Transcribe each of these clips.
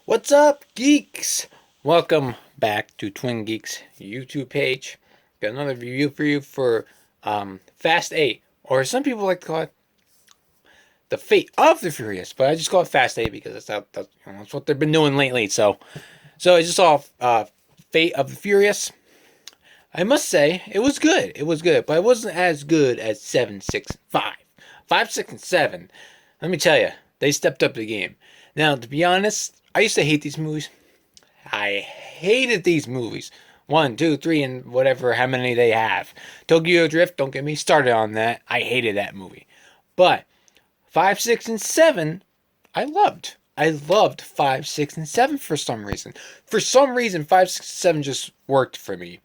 What's up, geeks? Welcome back to Twin Geeks YouTube page. Got another review for you for Fast 8, or some people like to call it The Fate of the Furious, but I just call it Fast 8 because that's what they've been doing lately. So I just saw Fate of the Furious. I must say, it was good. It was good, but it wasn't as good as 7, 6, 5. 5, 6, and 7. Let me tell you, they stepped up the game. Now, to be honest, I used to hate these movies. I hated these movies. 1, 2, 3, and whatever, how many they have. Tokyo Drift, don't get me started on that. I hated that movie. But 5, 6, and 7, I loved. I loved 5, 6, and 7 for some reason. For some reason, 5, 6, 7 just worked for me.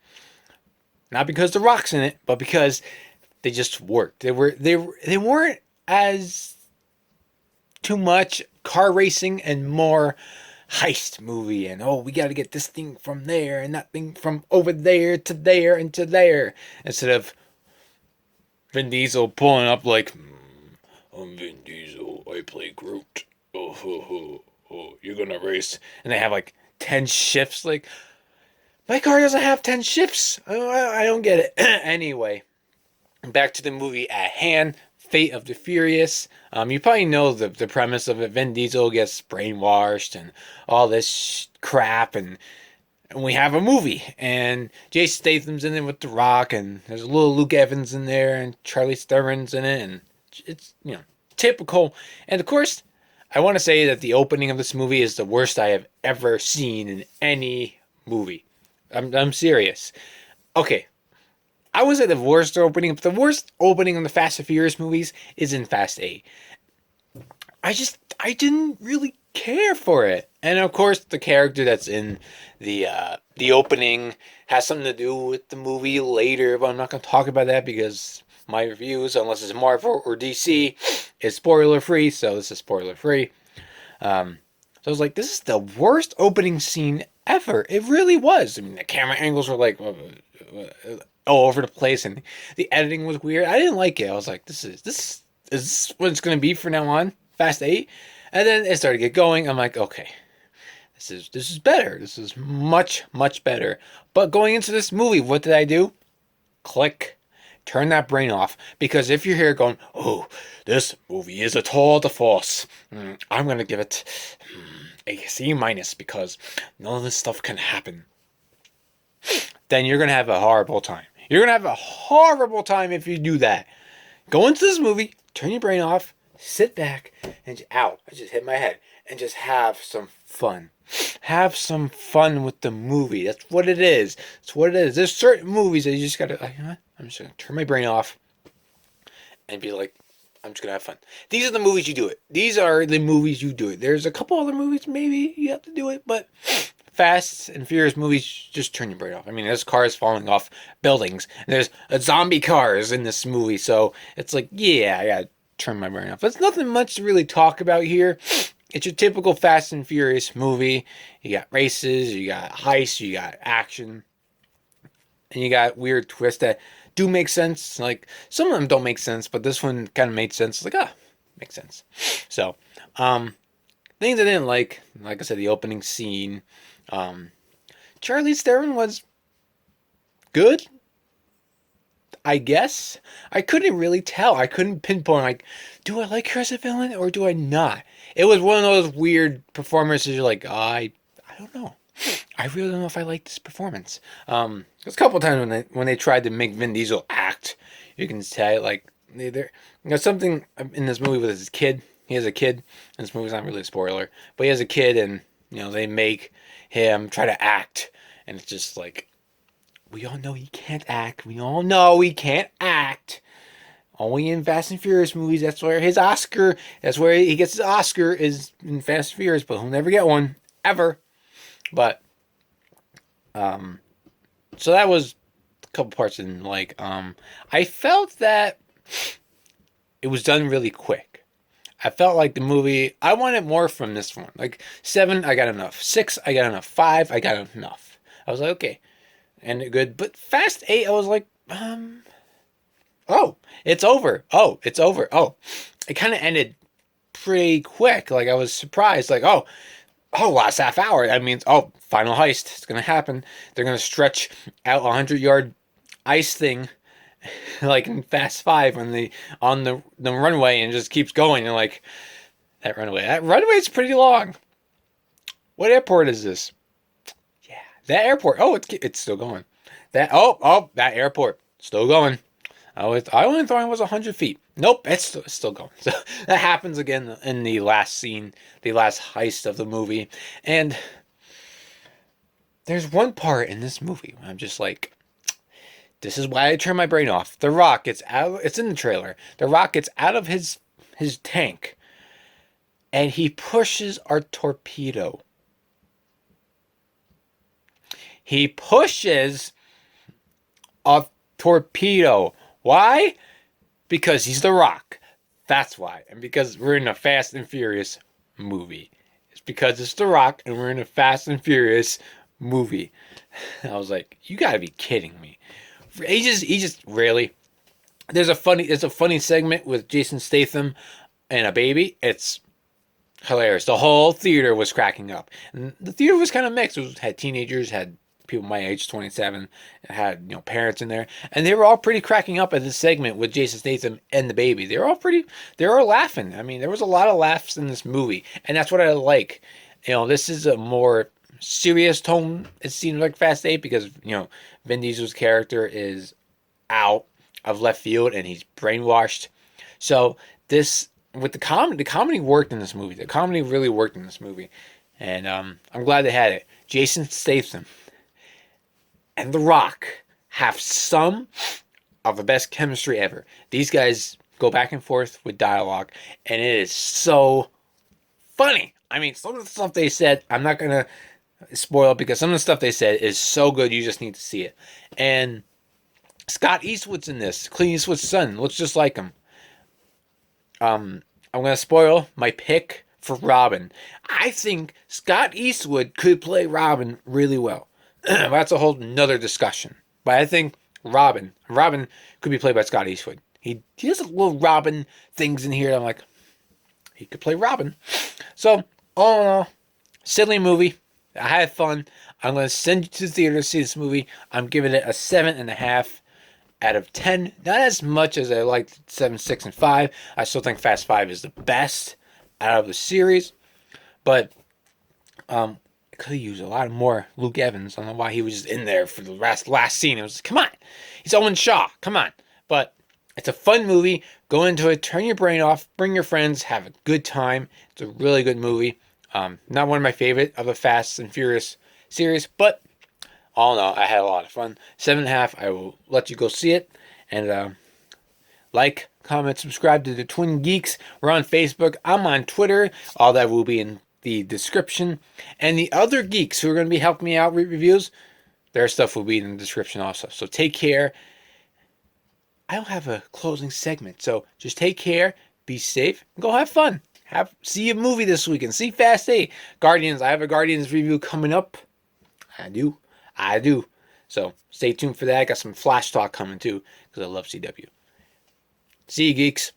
Not because The Rock's in it, but because they just worked. They weren't as too much car racing and more heist movie and we got to get this thing from there and that thing from over there to there and to there, instead of Vin Diesel pulling up like, I'm Vin Diesel, I play Groot, you're gonna race, and they have like 10 shifts. Like, my car doesn't have 10 shifts. I don't get it. Anyway, back to the movie at hand, Fate of the Furious. You probably know the premise of it. Vin Diesel gets brainwashed and all this crap, and we have a movie. And Jason Statham's in it with The Rock, and there's a little Luke Evans in there, and Charlie Theron's in it, and it's, typical. And of course, I want to say that the opening of this movie is the worst I have ever seen in any movie. I'm serious. Okay, I would say the worst opening, but the worst opening in the Fast and Furious movies is in Fast 8. I didn't really care for it. And of course, the character that's in the opening has something to do with the movie later, but I'm not going to talk about that because my reviews, unless it's Marvel or DC, is spoiler free, so this is spoiler free. So I was like, this is the worst opening scene ever. It really was. I mean, the camera angles were like all over the place, and the editing was weird. I didn't like it. I was like, is this what it's gonna be from now on? Fast 8? And then it started to get going. I'm like, okay, this is better. This is much, much better. But going into this movie, what did I do? Click. Turn that brain off. Because if you're here going, oh, this movie is a tour de force, I'm going to give it a C minus because none of this stuff can happen, then you're going to have a horrible time. You're going to have a horrible time if you do that. Go into this movie, turn your brain off, sit back, and I just hit my head, and just have some fun. Have some fun with the movie. That's what it is. That's what it is. There's certain movies that you just gotta, like, you know what? I'm just gonna turn my brain off and be like, I'm just gonna have fun. These are the movies you do it. These are the movies you do it. There's a couple other movies maybe you have to do it, but Fast and Furious movies, just turn your brain off. I mean, there's cars falling off buildings, and there's zombie cars in this movie, so it's like, yeah, I gotta turn my brain off. There's nothing much to really talk about here. It's your typical Fast and Furious movie. You got races, you got heists, you got action, and you got weird twists that do make sense. Like, some of them don't make sense, but this one kind of made sense. Like, makes sense. So, things I didn't like I said, the opening scene. Charlie Theron was good, I guess. I couldn't really tell. I couldn't pinpoint, like, do I like her as a villain or do I not? It was one of those weird performances you're like, I don't know. I really don't know if I like this performance. There's a couple of times when they tried to make Vin Diesel act, you can say, like, there's something in this movie with his kid. He has a kid. And this movie's not really a spoiler, but he has a kid, and they make him try to act, and it's just like, we all know he can't act. We all know he can't act. Only in Fast and Furious movies, that's where his Oscar, that's where he gets his Oscar, is in Fast and Furious, but he'll never get one, ever. But, so that was a couple parts I didn't like. I felt that it was done really quick. I felt like the movie, I wanted more from this one. Like, 7, I got enough. 6, I got enough. 5, I got enough. I was like, okay. And good. But Fast 8, I was like, oh, it's over. Oh, it's over. Oh, it kind of ended pretty quick. Like, I was surprised. Like, oh, Oh, last half hour. That means, oh, final heist. It's gonna happen. They're gonna stretch out 100 yard ice thing, like in Fast Five on the runway, and just keeps going. And like that runway is pretty long. What airport is this? Yeah, that airport. Oh, it's still going. That airport still going. I only thought it was 100 feet. Nope, it's still going. So that happens again in the last scene, the last heist of the movie. And there's one part in this movie where I'm just like, this is why I turn my brain off. The Rock gets out. It's in the trailer. The Rock gets out of his tank, and he pushes our torpedo. He pushes a torpedo. Why? Because he's The Rock. That's why. And because we're in a Fast and Furious movie. It's because it's The Rock and we're in a Fast and Furious movie. I was like, you gotta be kidding me. He just really. There's a funny segment with Jason Statham and a baby. It's hilarious. The whole theater was cracking up. And the theater was kind of mixed. It had teenagers, had people my age, 27, had parents in there, and they were all pretty cracking up at this segment with Jason Statham and the baby. They were laughing. I mean, there was a lot of laughs in this movie, and that's what I like. This is a more serious tone. It seems like Fast 8 because Vin Diesel's character is out of left field and he's brainwashed. So this with the comedy worked in this movie. The comedy really worked in this movie, and I'm glad they had it. Jason Statham and The Rock have some of the best chemistry ever. These guys go back and forth with dialogue, and it is so funny. I mean, some of the stuff they said, I'm not going to spoil because some of the stuff they said is so good, you just need to see it. And Scott Eastwood's in this. Clint Eastwood's son looks just like him. I'm going to spoil my pick for Robin. I think Scott Eastwood could play Robin really well. That's a whole nother discussion. But I think Robin could be played by Scott Eastwood. He has a little Robin things in here. I'm like, he could play Robin. So, all in all, silly movie. I had fun. I'm going to send you to the theater to see this movie. I'm giving it a 7.5 out of 10. Not as much as I liked 7, 6, and 5. I still think Fast 5 is the best out of the series. But, could have used a lot more Luke Evans. I don't know why he was just in there for the last scene. It was come on, he's Owen Shaw. Come on, but it's a fun movie. Go into it, turn your brain off, bring your friends, have a good time. It's a really good movie. Not one of my favorite of the Fast and Furious series, but all in all, I had a lot of fun. 7.5. I will let you go see it, and like, comment, subscribe to the Twin Geeks. We're on Facebook. I'm on Twitter. All that will be in the description. And the other geeks who are going to be helping me out with reviews, their stuff will be in the description also. So take care. I don't have a closing segment, so just take care, be safe, and go have fun. See a movie this weekend. See Fast 8. Guardians. I have a Guardians review coming up. I do. So stay tuned for that. I got some Flash Talk coming too, because I love CW. See you, geeks.